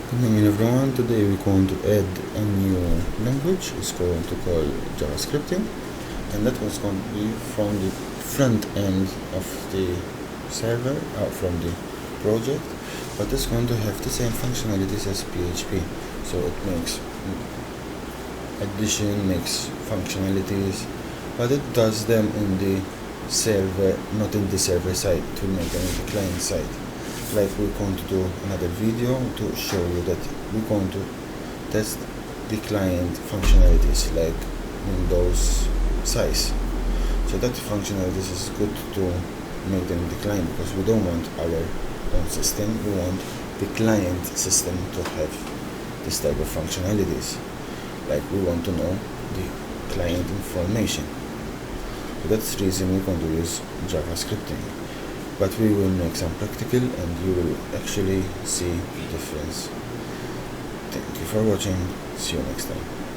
Good morning everyone. Today we're going to add a new language. It's going to call JavaScripting, and that was going to be from the front end of the server, from the project, but it's going to have the same functionalities as PHP. So it makes addition, makes functionalities, but it does them in the server, not in the server side. It will make them in the client side. Like we're going to do another video to show you that we're going to test the client functionalities like Windows size. So that functionalities is good to make them in the client, because we don't want our own system, we want the client system to have this type of functionalities. Like we want to know the client information. So that's the reason we're going to use JavaScripting. But we will make some practical and you will actually see the difference. Thank you for watching. See you next time.